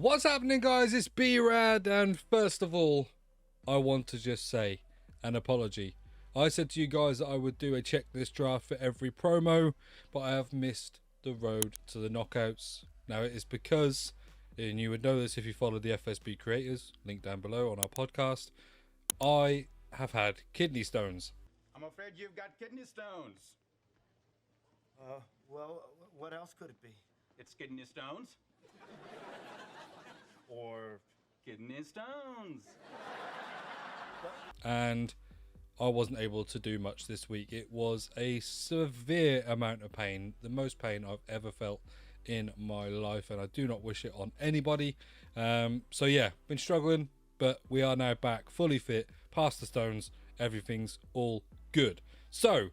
What's happening, guys? It's B-RAD, and first of all, I want to just say an apology. I said to you guys that I would do a checklist draft for every promo, but I have missed the road to the knockouts. Now, it is because, and you would know this if you follow the FSB creators, link down below on our podcast, I have had kidney stones. I'm afraid you've got kidney stones. Well, what else could it be? It's kidney stones. Or kidney stones. And I wasn't able to do much this week. It was a severe amount of pain, the most pain I've ever felt in my life, and I do not wish it on anybody. So yeah, been struggling, but we are now back, fully fit, past the stones, everything's all good. So,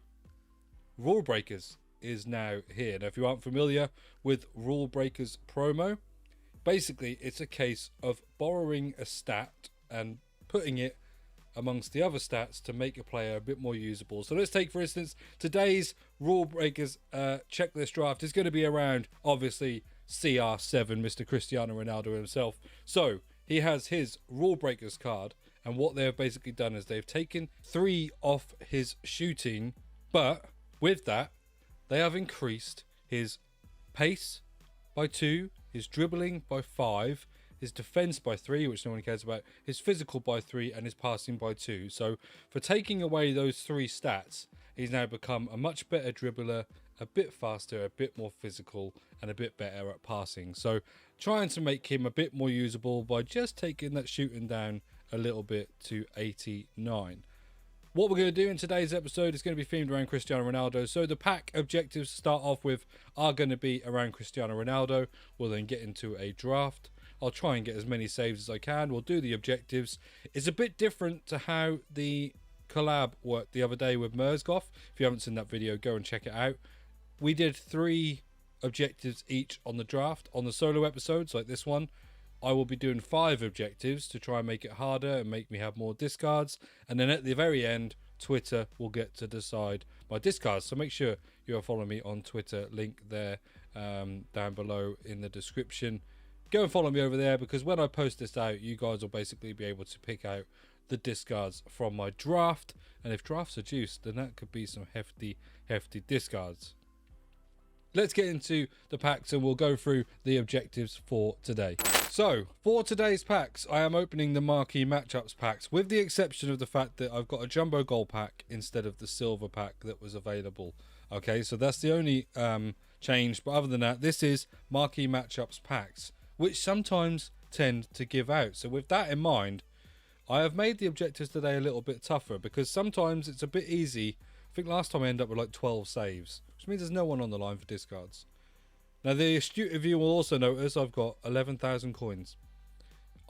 Rulebreakers is now here. Now, if you aren't familiar with Rulebreakers promo, basically it's a case of borrowing a stat and putting it amongst the other stats to make a player a bit more usable. So let's take, for instance, today's Rulebreakers checklist draft is going to be around, obviously, CR7, Mr. Cristiano Ronaldo himself. So he has his Rulebreakers card, and what they've basically done is they've taken 3 off his shooting, but with that, they have increased his pace by 2, his dribbling by 5, his defense by 3, which no one cares about, his physical by 3, and his passing by 2. So for taking away those 3 stats, he's now become a much better dribbler, a bit faster, a bit more physical, and a bit better at passing. So trying to make him a bit more usable by just taking that shooting down a little bit to 89. What we're going to do in today's episode is going to be themed around Cristiano Ronaldo. So the pack objectives to start off with are going to be around Cristiano Ronaldo. We'll then get into a draft. I'll try and get as many saves as I can. We'll do the objectives. It's a bit different to how the collab worked the other day with MERSGOTH. If you haven't seen that video, go and check it out. We did 3 objectives each on the draft. On the solo episodes like this one, I will be doing 5 objectives to try and make it harder and make me have more discards. And then at the very end, Twitter will get to decide my discards. So make sure you are following me on Twitter. Link there down below in the description. Go and follow me over there, because when I post this out, you guys will basically be able to pick out the discards from my draft. And if drafts are juiced, then that could be some hefty discards. Let's get into the packs and we'll go through the objectives for today. So, for today's packs, I am opening the marquee matchups packs, with the exception of the fact that I've got a jumbo gold pack instead of the silver pack that was available. Okay, so that's the only change, but other than that, this is marquee matchups packs, which sometimes tend to give out. So with that in mind, I have made the objectives today a little bit tougher, because sometimes it's a bit easy. I think last time I ended up with like 12 saves, which means there's no one on the line for discards. Now, the astute of you will also notice I've got 11,000 coins.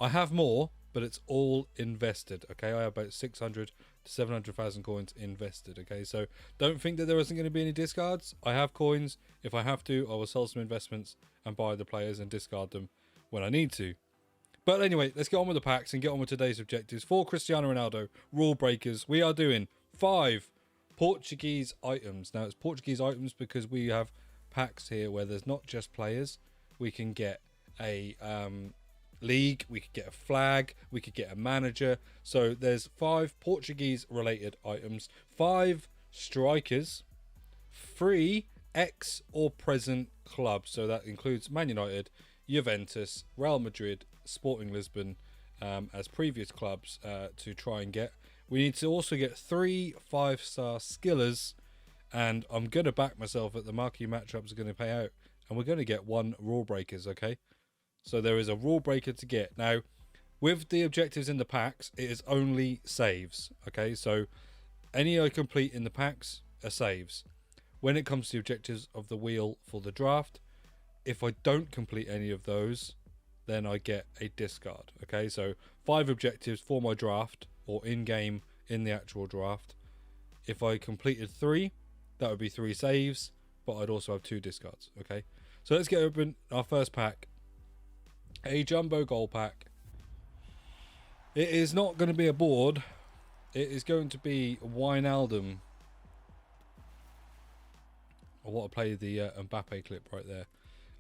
I have more, but it's all invested, okay? I have about 600 to 700,000 coins invested, okay? So don't think that there isn't going to be any discards. I have coins. If I have to, I will sell some investments and buy the players and discard them when I need to. But anyway, let's get on with the packs and get on with today's objectives. For Cristiano Ronaldo, Rulebreakers, we are doing 5 Portuguese items. Now, it's Portuguese items because we have packs here where there's not just players. We can get a league, we could get a flag, we could get a manager. So there's 5 Portuguese related items, 5 strikers, 3 ex or present clubs. So that includes Man United, Juventus, Real Madrid, Sporting Lisbon as previous clubs to try and get. We need to also get 3 5-star skillers, and I'm going to back myself that the marquee matchups are going to pay out, and we're going to get 1 Rulebreakers, okay? So there is a Rulebreaker to get. Now, with the objectives in the packs, it is only saves, okay? So any I complete in the packs are saves. When it comes to the objectives of the wheel for the draft, if I don't complete any of those, then I get a discard, okay? So 5 objectives for my draft, or in-game in the actual draft. If I completed 3, that would be 3 saves, but I'd also have 2 discards, okay? So let's get open our first pack. A jumbo gold pack. It is not going to be a board. It is going to be Wijnaldum. I want to play the Mbappe clip right there.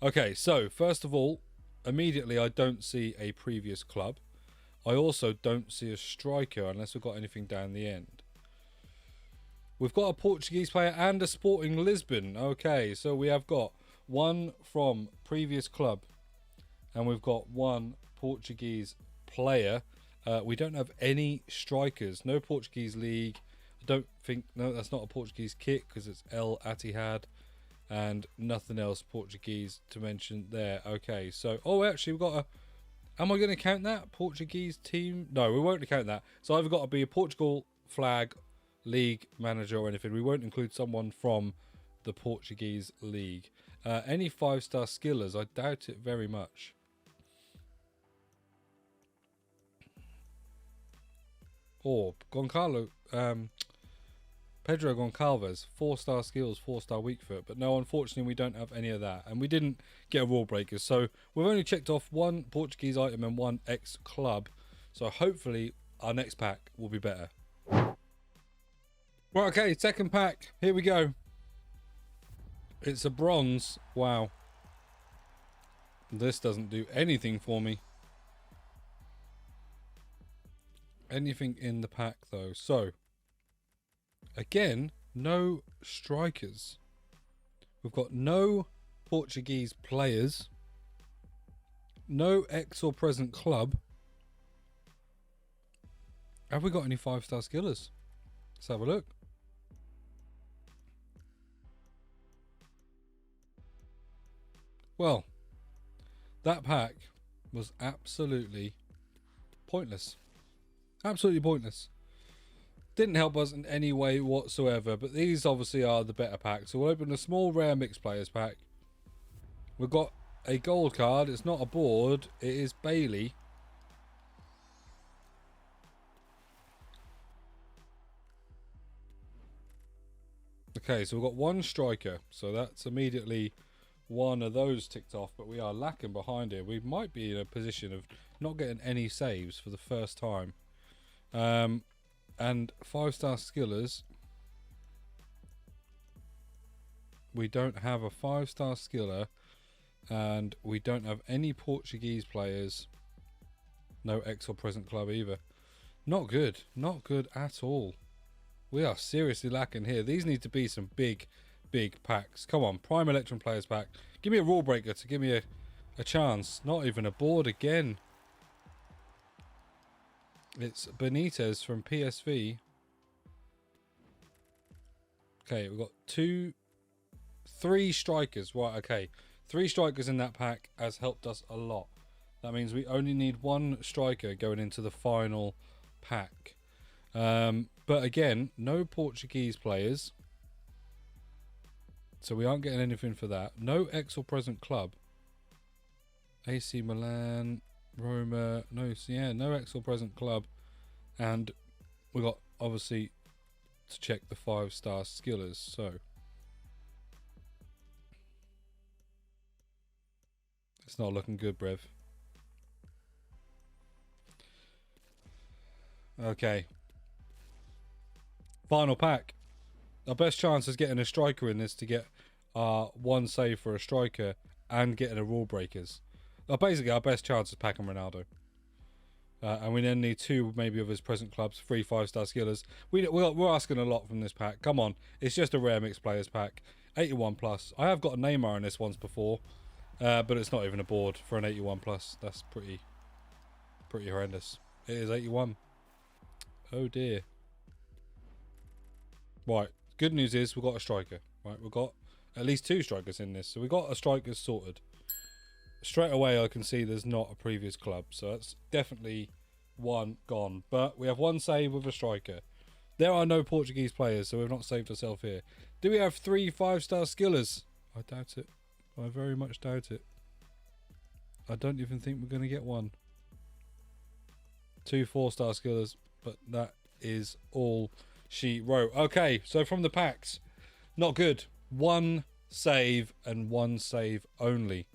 Okay, so first of all, immediately I don't see a previous club. I also don't see a striker unless we've got anything down the end. We've got a Portuguese player and a Sporting Lisbon. Okay, so we have got one from previous club and we've got one Portuguese player. We don't have any strikers. No Portuguese league. I don't think... No, that's not a Portuguese kit because it's El Ittihad. And nothing else Portuguese to mention there. Okay, so... Oh, actually, we've got a... Am I going to count that? Portuguese team? No, we won't count that. So either got to be a Portugal flag, league manager or anything. We won't include someone from the Portuguese league. Any 5-star skillers? I doubt it very much. Or Goncalo, Pedro Goncalves, 4-star skills, 4-star weak foot. But no, unfortunately, we don't have any of that. And we didn't get a Rulebreakers. So we've only checked off one Portuguese item and one ex-club. So hopefully our next pack will be better. Right, okay, second pack. Here we go. It's a bronze. Wow. This doesn't do anything for me. Anything in the pack, though. So, again, no strikers. We've got no Portuguese players. No ex or present club. Have we got any 5-star skillers? Let's have a look. Well, that pack was absolutely pointless. Absolutely pointless. Didn't help us in any way whatsoever, but these obviously are the better packs. So we'll open a small rare mixed players pack. We've got a gold card. It's not a board. It is Bailey. Okay, so we've got one striker. So that's immediately one of those ticked off, but we are lacking behind here. We might be in a position of not getting any saves for the first time. And 5-star skillers. We don't have a 5-star skiller, and we don't have any Portuguese players. No ex or present club either. Not good. Not good at all. We are seriously lacking here. These need to be some big packs. Come on, Prime Electrum Players pack. Give me a Rule Breaker to give me a chance. Not even a board again. It's Benitez from PSV. Okay, we've got 3 strikers. Right, okay. 3 strikers in that pack has helped us a lot. That means we only need 1 striker going into the final pack. But again, no Portuguese players. So we aren't getting anything for that. No ex or present club. AC Milan, Roma, no ex or present club. And we got obviously to check the 5-star skillers. So it's not looking good, Brev. Okay. Final pack. Our best chance is getting a striker in this to get 1 save for a striker and getting a Rule Breakers. Basically, our best chance is packing Ronaldo. And we then need 2 maybe of his present clubs, 3 5-star skillers. We're asking a lot from this pack. Come on. It's just a rare mixed players pack. 81 plus. I have got a Neymar in this once before. But it's not even a board for an 81 plus. That's pretty horrendous. It is 81. Oh dear. Right. Good news is we've got a striker. Right. We've got at least 2 strikers in this. So we've got a striker sorted. Straight away I can see there's not a previous club. So that's definitely 1 gone. But we have 1 save with a striker. There are no Portuguese players, so we've not saved ourselves here. Do we have 3 5-star skillers? I doubt it. I very much doubt it. I don't even think we're going to get 1. 2 4-star skillers, but that is all she wrote. Okay, so from the packs, not good. 1 save and 1 save only.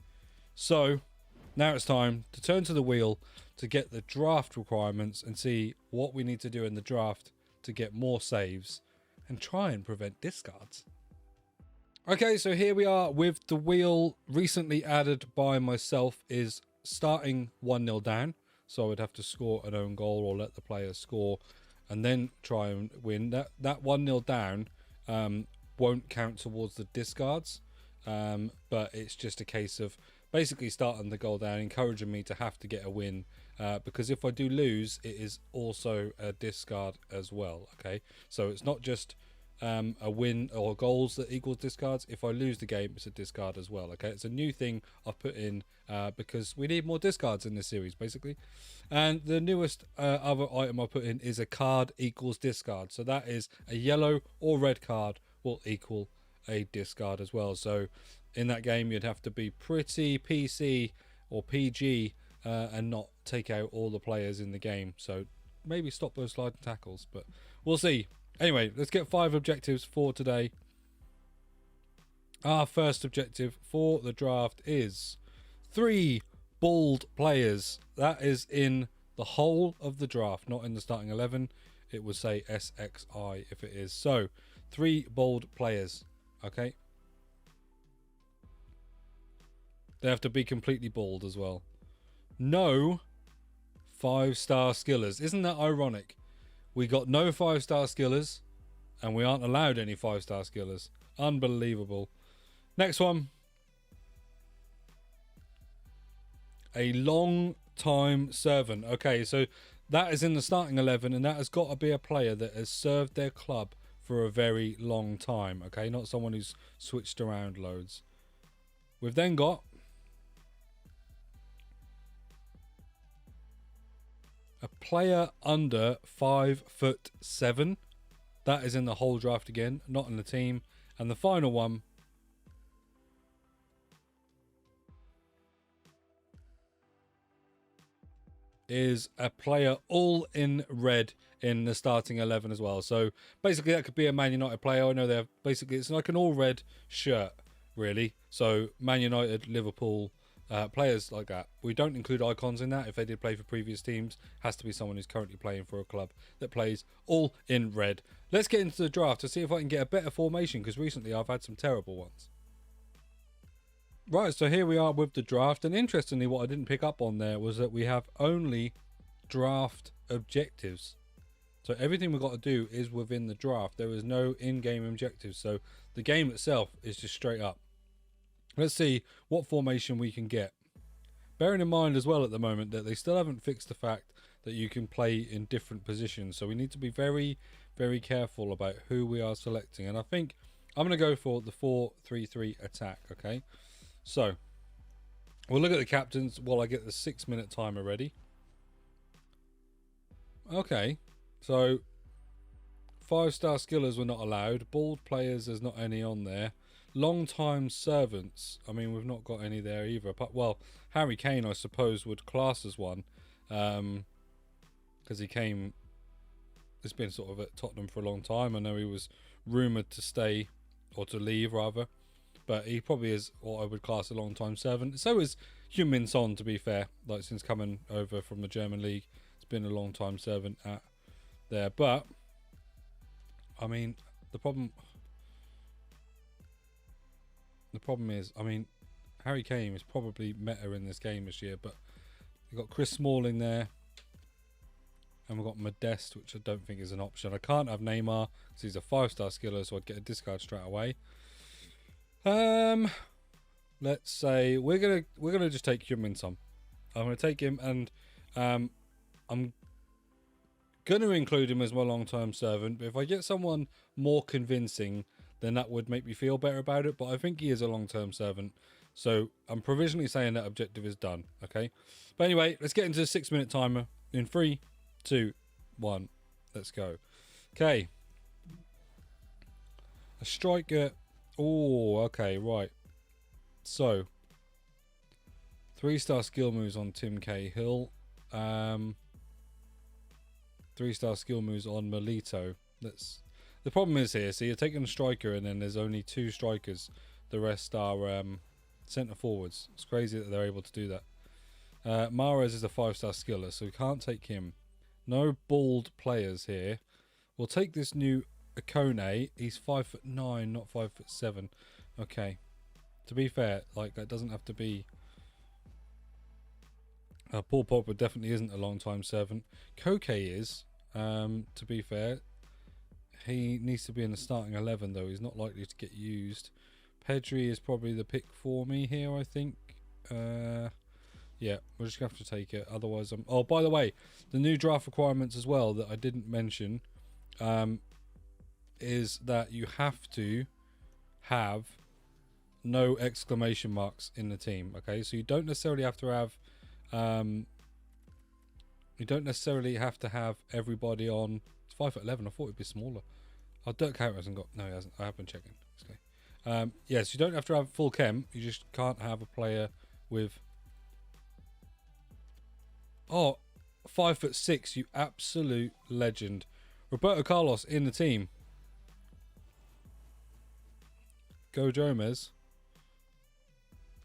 So now it's time to turn to the wheel to get the draft requirements and see what we need to do in the draft to get more saves and try and prevent discards. Okay, so here we are with the wheel recently added by myself is starting 1-0 down, so I would have to score an own goal or let the players score and then try and win. That 1-0 down won't count towards the discards, but it's just a case of basically starting the goal down, encouraging me to have to get a win, because if I do lose, it is also a discard as well. Okay, so it's not just a win or goals that equals discards. If I lose the game, it's a discard as well. Okay, it's a new thing I've put in because we need more discards in this series, basically. And the newest other item I put in is a card equals discard. So that is a yellow or red card will equal a discard as well. So in that game, you'd have to be pretty PC or PG and not take out all the players in the game. So maybe stop those sliding tackles, but we'll see. Anyway, let's get 5 objectives for today. Our first objective for the draft is 3 bald players. That is in the whole of the draft, not in the starting 11. It would say SXI if it is. So, 3 bald players. Okay. They have to be completely bald as well. No 5-star skillers. Isn't that ironic? We got no 5-star skillers, and we aren't allowed any 5-star skillers. Unbelievable. Next one. A long time servant. Okay, so that is in the starting 11, and that has got to be a player that has served their club for a very long time. Okay, not someone who's switched around loads. We've then got a player under 5'7". That is in the whole draft again, not in the team. And the final one is a player all in red in the starting 11 as well. So basically that could be a Man United player. I know they're basically, it's like an all red shirt, really. So Man United, Liverpool, players like that. We don't include icons in that. If they did play for previous teams, has to be someone who's currently playing for a club that plays all in red. Let's get into the draft to see if I can get a better formation, because recently I've had some terrible ones. Right, so here we are with the draft, and interestingly what I didn't pick up on there was that we have only draft objectives. So everything we've got to do is within the draft. There is no in-game objectives, so the game itself is just straight up. Let's see what formation we can get. Bearing in mind as well at the moment that they still haven't fixed the fact that you can play in different positions. So we need to be very, very careful about who we are selecting. And I think I'm going to go for the 4-3-3 attack, okay? So we'll look at the captains while I get the 6-minute timer ready. Okay, so 5-star skillers were not allowed. Bald players, there's not any on there. Long-time servants, I mean, we've not got any there either. But, well, Harry Kane, I suppose, would class as one. Because he came... It's been sort of at Tottenham for a long time. I know he was rumoured to stay, or to leave, rather. But he probably is what I would class a long-time servant. So is Heung-min Son, to be fair. Like, since coming over from the German league, it's been a long-time servant at there. But, I mean, the problem is, I mean, Harry Kane is probably meta in this game this year, but we've got Chris Smalling there, and we've got Modeste, which I don't think is an option. I can't have Neymar because he's a 5-star skiller, so I'd get a discard straight away. Let's say we're gonna just take Heung-min Son. I'm gonna take him, and I'm gonna include him as my long-term servant. But if I get someone more convincing, then that would make me feel better about it. But I think he is a long-term servant, so I'm provisionally saying that objective is done. Okay, but anyway, let's get into the 6-minute timer in 3, 2, 1. Let's go. Okay, a striker. Oh, okay, right. So 3-star skill moves on Tim Cahill. 3-star skill moves on Melito. The problem is here, so you're taking a striker and then there's only 2 strikers. The rest are centre forwards. It's crazy that they're able to do that. Mahrez is a 5-star skiller, so we can't take him. No bald players here. We'll take this new Akone. He's 5'9", not 5'7". Okay. To be fair, like, that doesn't have to be Paul Pogba definitely isn't a long-time servant. Koke is, to be fair. He needs to be in the starting 11, though. He's not likely to get used. Pedri is probably the pick for me here, I think. Yeah, we're just going to have to take it. Otherwise, I'm... Oh, by the way, the new draft requirements as well that I didn't mention is that you have to have no exclamation marks in the team. Okay, so you don't necessarily have to have... you don't necessarily have to have everybody on... It's 5'11". I thought it'd be smaller. Oh, Dirk Cout hasn't got... No, he hasn't. I have been checking. Okay. Yes, you don't have to have full chem. You just can't have a player with... Oh, 5'6", you absolute legend. Roberto Carlos in the team. Go Gomez.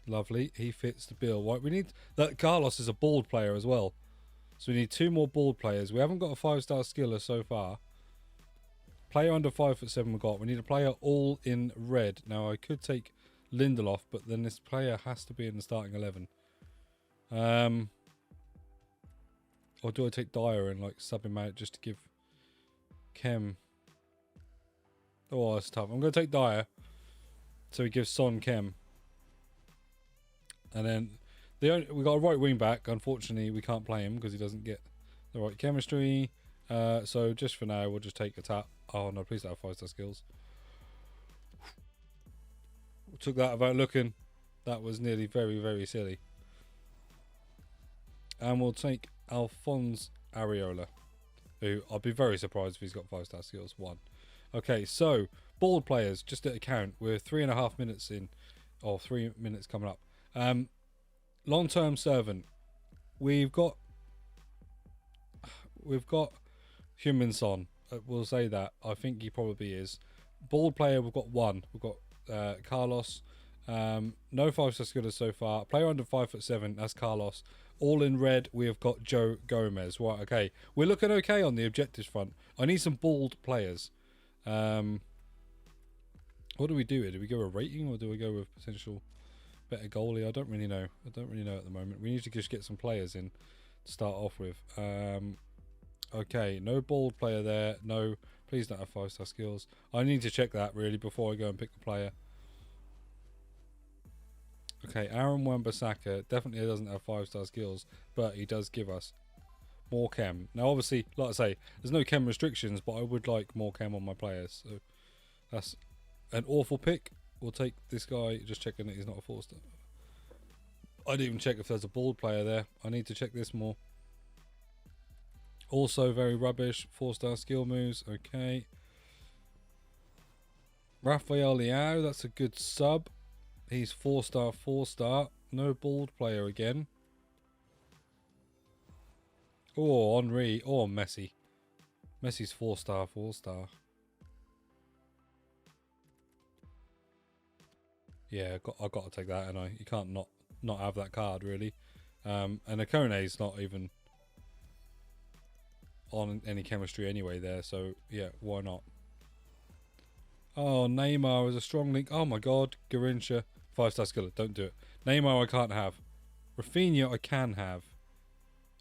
Lovely. He fits the bill. Right, we need... That Carlos is a bald player as well. So we need 2 more bald players. We haven't got a 5-star skiller so far. Player under 5'7" we got. We need a player all in red. Now I could take Lindelof, but then this player has to be in the starting 11. Or do I take Dyer and like sub him out just to give Chem? Oh, that's tough. I'm going to take Dyer. So he gives Son Chem. And then we got a right wing back. Unfortunately, we can't play him because he doesn't get the right chemistry. So just for now, we'll just take a tap. Oh no, please don't have 5-star skills. Took that without looking. That was nearly very, very silly. And we'll take Alphonse Areola, who I'll be very surprised if he's got 5-star skills. 1. Okay, so bald players, just at a count. We're 3.5 minutes in, or 3 minutes coming up. Long-term servant. We've got Heung-min Son. We'll say that. I think he probably is. Bald player, we've got 1. We've got Carlos. No 5-star skillers so far. Player under 5'7", that's Carlos. All in red, we have got Joe Gomez. Right, okay. We're looking okay on the objectives front. I need some bald players. What do we do here? Do we go with rating or do we go with potential better goalie? I don't really know. I don't really know at the moment. We need to just get some players in to start off with. Okay, no bald player there. No, please don't have 5-star skills. I need to check that really before I go and pick the player. Okay, Aaron Wan-Bissaka definitely doesn't have 5-star skills, but he does give us more chem. Now, obviously, like I say, there's no chem restrictions, but I would like more chem on my players. So that's an awful pick. We'll take this guy, just checking that he's not a 4-star. I didn't even check if there's a bald player there. I need to check this more. Also very rubbish. 4-star skill moves. Okay. Rafael Leao, that's a good sub. He's 4-star, 4-star. No bald player again. Oh, Henry. Oh, Messi. Messi's 4-star, 4-star. Yeah, I got to take that, and you can't not have that card really. And Akone's not even on any chemistry anyway there, so yeah, why not? Oh, Neymar is a strong link. Oh my god, Garrincha, 5-star skiller, don't do it. Neymar I can't have. Rafinha I can have.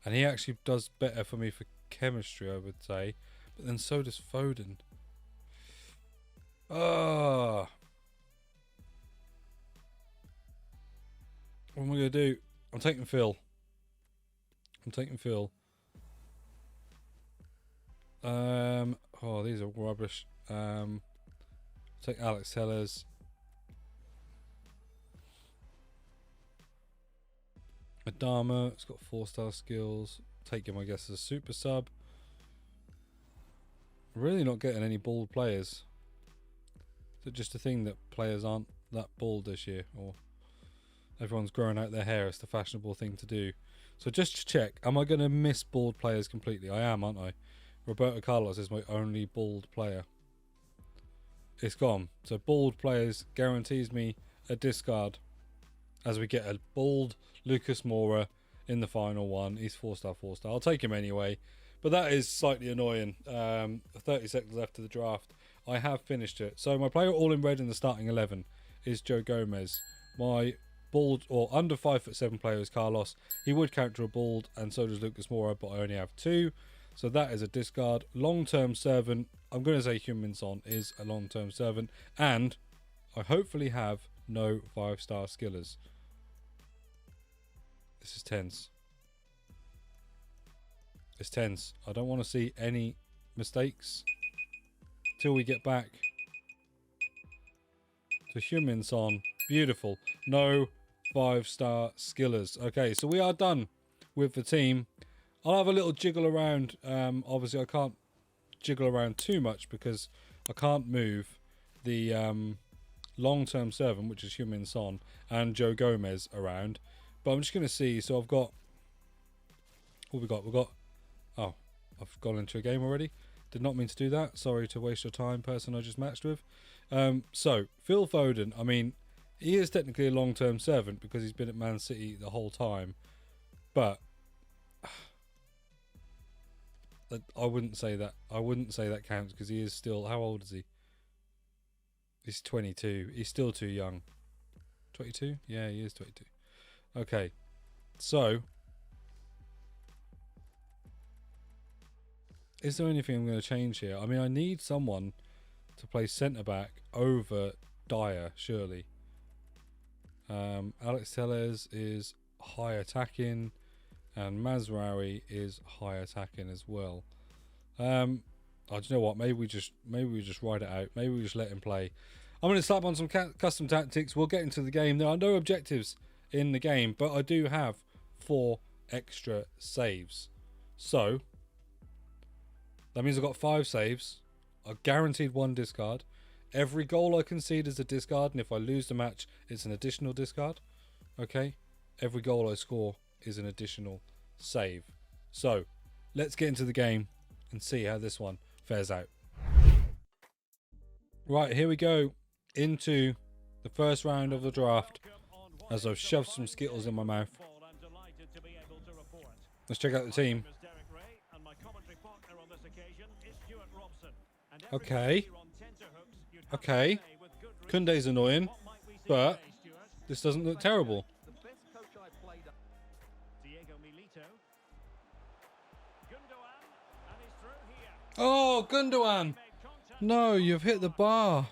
And he actually does better for me for chemistry, I would say. But then so does Foden. Ah. What am I going to do? I'm taking Phil. Oh, these are rubbish. Take Alex Tellers. Adama, it's got 4-star skills. Take him, I guess, as a super sub. Really not getting any bald players. Is it just a thing that players aren't that bald this year? Or everyone's growing out their hair? It's the fashionable thing to do. So just to check, am I going to miss bald players completely? I am, aren't I? Roberto Carlos is my only bald player. It's gone. So bald players guarantees me a discard as we get a bald Lucas Moura in the final one. He's 4-star, 4-star. I'll take him anyway. But that is slightly annoying. 30 seconds left of the draft. I have finished it. So my player all in red in the starting 11 is Joe Gomez. My bald or under 5'7" player is Carlos. He would counter a bald, and so does Lucas Moura, but I only have 2. So that is a discard. Long-term servant. I'm going to say Huminson is a long-term servant. And I hopefully have no 5-star skillers. This is tense. It's tense. I don't want to see any mistakes till we get back to Huminson. Beautiful. No 5-star skillers. Okay, so we are done with the team. I'll have a little jiggle around. Obviously, I can't jiggle around too much because I can't move the long-term servant, which is Huminson, and Joe Gomez around. But I'm just going to see. So I've got... What we got? We've got... Oh, I've gone into a game already. Did not mean to do that. Sorry to waste your time, person I just matched with. So, Phil Foden, I mean, he is technically a long-term servant because he's been at Man City the whole time. But I wouldn't say that. I wouldn't say that counts because he is still... How old is he? He's 22. He's still too young. 22? Yeah, he is 22. Okay. So, is there anything I'm going to change here? I mean, I need someone to play centre-back over Dyer, surely. Alex Telles is high attacking, and Mazraoui is high attacking as well. I don't know what. Maybe we just ride it out. Maybe we just let him play. I'm going to slap on some custom tactics. We'll get into the game. There are no objectives in the game, but I do have 4 extra saves. So that means I've got 5 saves. I've guaranteed 1 discard. Every goal I concede is a discard, and if I lose the match, it's an additional discard. Okay? Every goal I score is an additional save. So, let's get into the game and see how this one fares out. Right, here we go into the first round of the draft as I've shoved some Skittles in my mouth. Let's check out the team. Okay. Okay. Koundé's annoying, but this doesn't look terrible. Oh, Gundogan! No, you've hit the bar.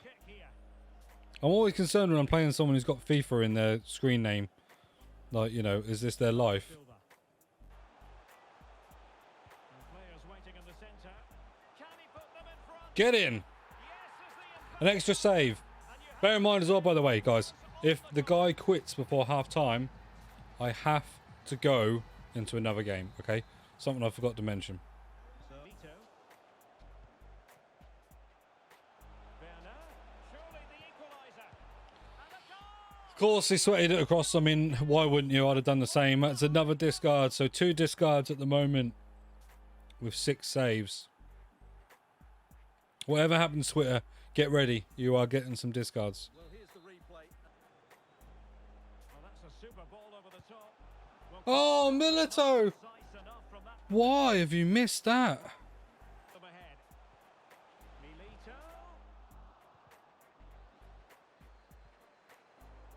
I'm always concerned when I'm playing someone who's got FIFA in their screen name. Like, you know, is this their life? Get in! An extra save. Bear in mind as well, by the way, guys, if the guy quits before half time, I have to go into another game, okay? Something I forgot to mention. Of course, he sweated it across. I mean, why wouldn't you? I'd have done the same. That's another discard. So 2 discards at the moment with 6 saves. Whatever happens, Twitter, get ready. You are getting some discards. Well, here's the replay. Well, that's a super ball over the top. Oh, Milito! Why have you missed that?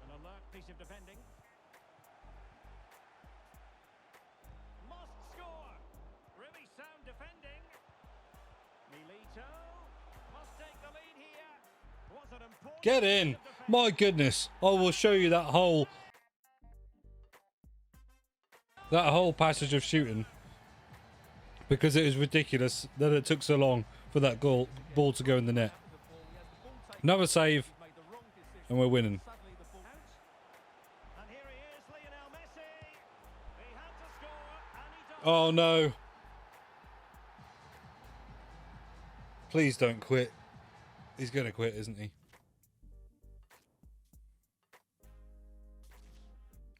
An alert piece of defending. Must score. Really sound defending. Milito must take the lead here. Was an important Get in. My goodness. I will show you that whole passage of shooting because it is ridiculous that it took so long for that ball to go in the net. Another save and we're winning. And here he is, Lionel Messi. He had to score and he does. Oh no. Please don't quit. He's going to quit, isn't he?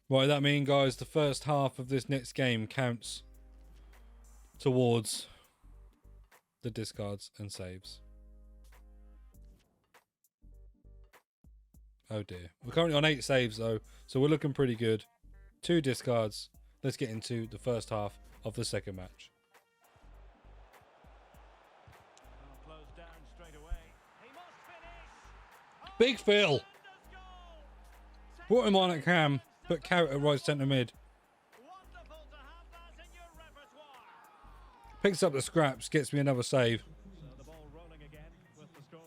Right, that means, guys, the first half of this next game counts towards the discards and saves. Oh dear. We're currently on 8 saves though, so we're looking pretty good. 2 discards. Let's get into the first half of the second match. Closed down straight away. He must finish. Big Phil! Brought him on at cam. Put Carrot at right centre mid. Wonderful to have that in your repertoire. Picks up the scraps, gets me another save. So the ball rolling again with the score.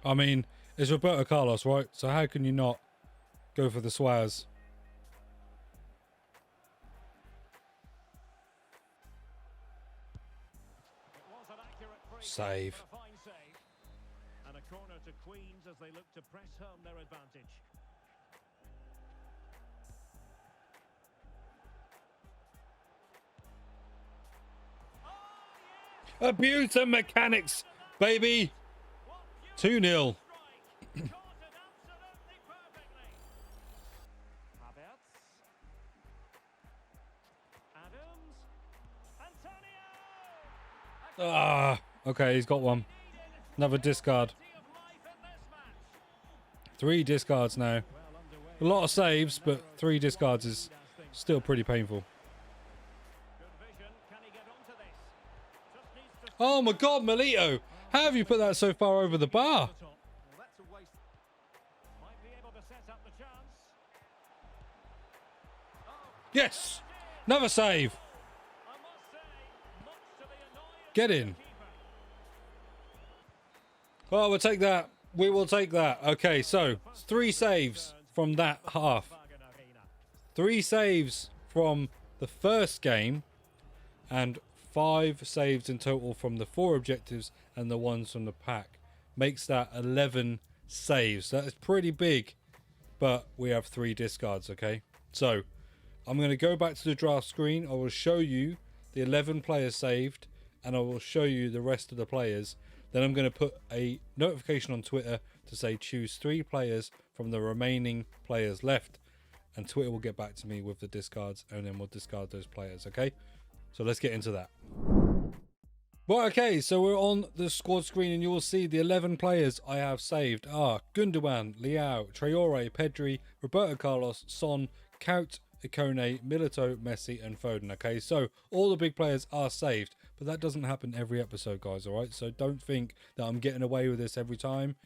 I mean, it's Roberto Carlos, right? So how can you not go for the Suiiiiii? It was an accurate free kick, Save. but a fine save. And a corner to Queens as they look to press home their advantage. Abuse of mechanics, baby. 2-0. Caught it absolutely perfectly. Havertz. Adams. Antonio. Ah, okay, he's got one. Another discard. 3 discards now. A lot of saves, but 3 discards is still pretty painful. Good vision. Can he get onto this? Just needs to Oh my God, Melito! How have you put that so far over the bar? top. Well, that's a waste. Might be able to set up the chance. Yes! Another save! I must say, much to the annoyance Get of in. the keeper. Well, we'll take that. We will take that. Okay, so 3 saves from that half. 3 saves from the first game and 5 saves in total from the 4 objectives and the ones from the pack. Makes that 11 saves. That is pretty big, but we have 3 discards, okay? So I'm going to go back to the draft screen. I will show you the 11 players saved and I will show you the rest of the players. Then I'm going to put a notification on Twitter to say choose 3 players from the remaining players left. And Twitter will get back to me with the discards and then we'll discard those players, okay? So let's get into that. Well, okay, so we're on the squad screen and you will see the 11 players I have saved are Gundogan, Leao, Traore, Pedri, Roberto Carlos, Son, Kaut, Ikone, Milito, Messi and Foden, okay? So all the big players are saved. But that doesn't happen every episode, guys, all right? So don't think that I'm getting away with this every time.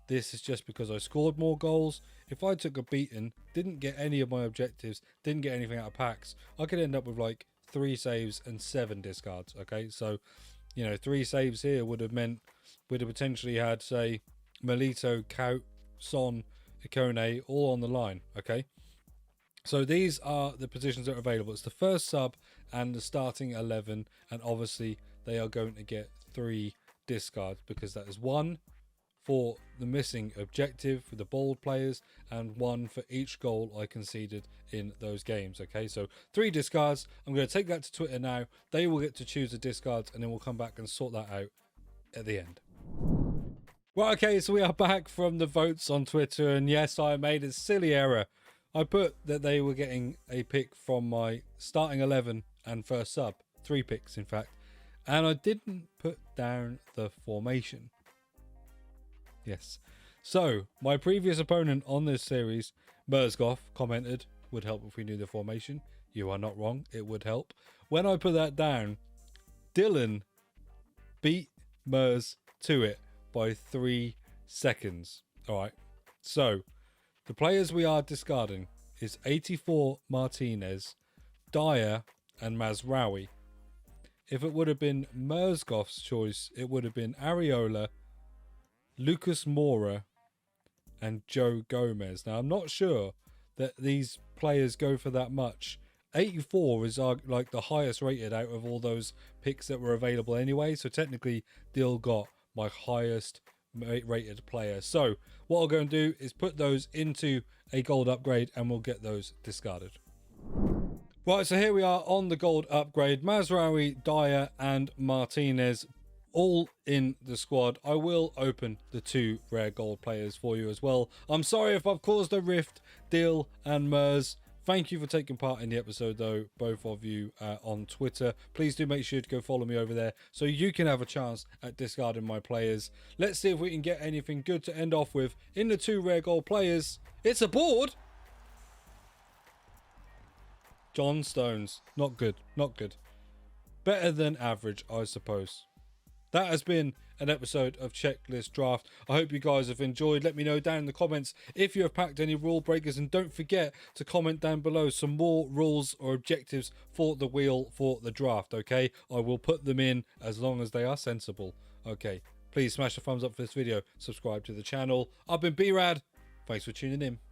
This is just because I scored more goals. If I took a beating, didn't get any of my objectives, didn't get anything out of packs, I could end up with like 3 saves and 7 discards, okay? So, you know, 3 saves here would have meant we'd have potentially had, say, Melito, Kaut, Son, Ikone, all on the line, okay? So these are the positions that are available. It's the first sub and the starting 11. And obviously they are going to get 3 discards because that is 1 for the missing objective for the bold players and 1 for each goal I conceded in those games. Okay, so 3 discards. I'm going to take that to Twitter now. They will get to choose the discards and then we'll come back and sort that out at the end. Well, okay, so we are back from the votes on Twitter. And yes, I made a silly error. I put that they were getting a pick from my starting 11 and first sub. 3 picks, in fact. And I didn't put down the formation. Yes. So, my previous opponent on this series, MERSGOTH, commented, would help if we knew the formation. You are not wrong. It would help. When I put that down, Dylan beat Mers to it by 3 seconds. All right. So, the players we are discarding is 84 Martinez, Dyer and Mazraoui. If it would have been MERSGOTH's choice, it would have been Areola, Lucas Moura and Joe Gomez. Now, I'm not sure that these players go for that much. 84 is like the highest rated out of all those picks that were available anyway. So technically, Dill got my highest rated player. So what I'll go and do is put those into a gold upgrade and we'll get those discarded. Right, so here we are on the gold upgrade. Mazraoui, Dyer and Martinez all in the squad. I will open the 2 rare gold players for you as well. I'm sorry if I've caused a rift, Dill and Mers. Thank you for taking part in the episode, though, both of you on Twitter. Please do make sure to go follow me over there so you can have a chance at discarding my players. Let's see if we can get anything good to end off with in the 2 rare gold players. It's a board! John Stones. Not good. Not good. Better than average, I suppose. that has been an episode of Checklist Draft. I hope you guys have enjoyed. Let me know down in the comments if you have packed any rule breakers, and don't forget to comment down below some more rules or objectives for the wheel for the draft. Okay, I will put them in as long as they are sensible. Okay, please smash the thumbs up for this video, subscribe to the channel. I've been B-RAD. Thanks for tuning in.